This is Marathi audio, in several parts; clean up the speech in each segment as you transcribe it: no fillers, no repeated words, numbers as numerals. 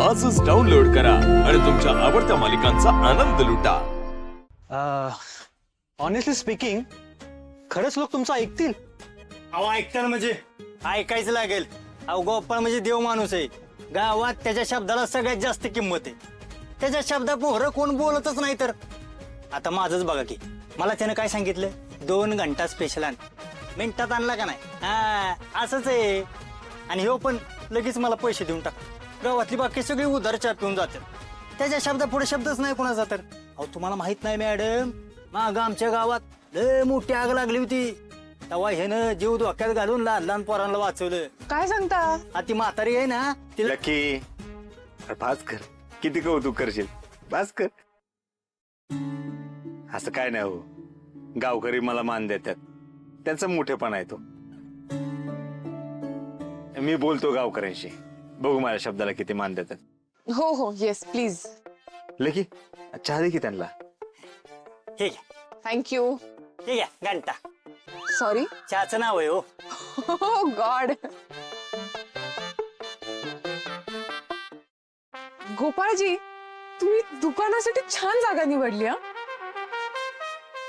आजच डाउनलोड करा आणि तुमच्या आवडत्या मालिकांचा आनंद लुटा. ऑनेस्टली स्पीकिंग, खरंच लोक तुमचं ऐकतील? अहो ऐकताल म्हणजे ऐकायचं लागेल. अहो गोपाळ म्हणजे देव माणूस आहे. गावात त्याच्या शब्दाला सगळ्यात जास्त किंमत आहे. त्याच्या शब्दा पोहरं कोण बोलतच नाही. तर आता माझंच बघा की, मला त्यानं काय सांगितलं, 2 घंटा स्पेशल आण. मिनिटात आणला का नाही? हा असंच आहे. आणि हो पण लगेच मला पैसे देऊन टाक. गावातली बाकी सगळी उधार चहा पिऊन जातात. त्याच्या शब्दा पुढे शब्दच नाही कोणाचा. तर अहो तुम्हाला माहित नाही मॅडम, मागं आमच्या गावात लय मोठी आग लागली होती. तेव्हा ह्यानं जीव धोक्यात घालून लहान लहान पोरांना वाचवलं. काय सांगता? ती म्हातारी आहे ना तिला. लकी बास कर, किती कौतुक करशील, बास कर. असं काय नाही हो, गावकरी मला मान देतात, त्यांचा मोठेपणा आहे तो. मी बोलतो गावकऱ्यांशी, बघू माझ्या शब्दाला किती मान देतात. हो हो येस प्लीज. लकी चहा दे की त्यांना. हे घ्या, थँक्यू. हे घ्या घंटा. सॉरी. चहाचं नाव आहे हो. हो गॉड. गोपाळजी, तुम्ही दुकानासाठी छान जागा निवडली हा.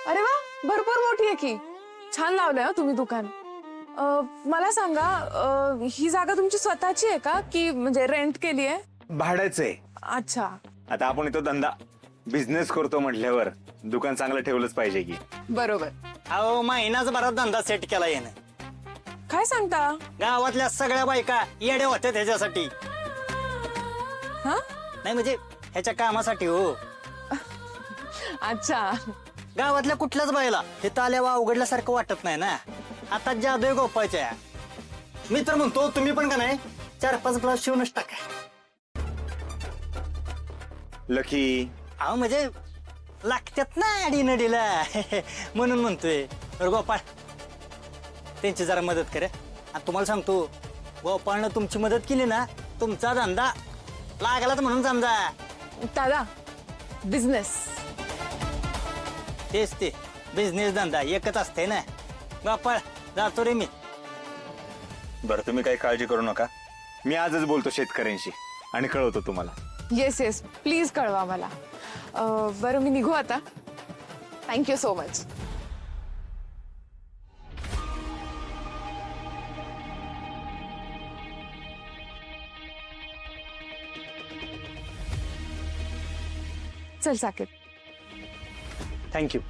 अरे वा, भरपूर मोठी आहे की. छान लावलंय हा तुम्ही दुकान. मला सांगा, ही जागा तुमची स्वतःची आहे का की म्हणजे रेंट केली आहे? भाड्याचं आहे. अच्छा. आता आपण इथं धंदा बिझनेस करतो म्हटल्यावर दुकान चांगलं ठेवलंच पाहिजे की. बरोबर. अहो महिनाच भरात धंदा सेट केला यानं. काय सांगता? गावातल्या सगळ्या बायका येड्या होत्या त्याच्यासाठी. हा. नाही म्हणजे ह्याच्या कामासाठी हो. अच्छा. गावातल्या कुठल्याच बाईला हे आल्यावर उघडल्यासारखं वाटत नाही ना. आता जादू आहे गोपाळच्या. मी तर म्हणतो तुम्ही पण का नाही 4-5 ब्लाउज शिवूनच टाका. लकी अहो म्हणजे लागतात ना अडीनडीला म्हणून म्हणतोय. बरं गोपाळ, त्यांची जरा मदत करा. आणि तुम्हाला सांगतो, गोपाळनं तुमची मदत केली ना, तुमचा धंदा लागलाच म्हणून समजा. दादा, बिझनेस. तेच ते, बिझनेस धंदा एकच असते ना. गोपाळ जातो रे मी. बरं, तुम्ही काही काळजी करू नका, मी आजच बोलतो शेतकऱ्यांशी आणि कळवतो तुम्हाला. येस येस प्लीज कळवा मला. बरं मी निघू आता. Thank you so much. चल साकेत. थँक्यू.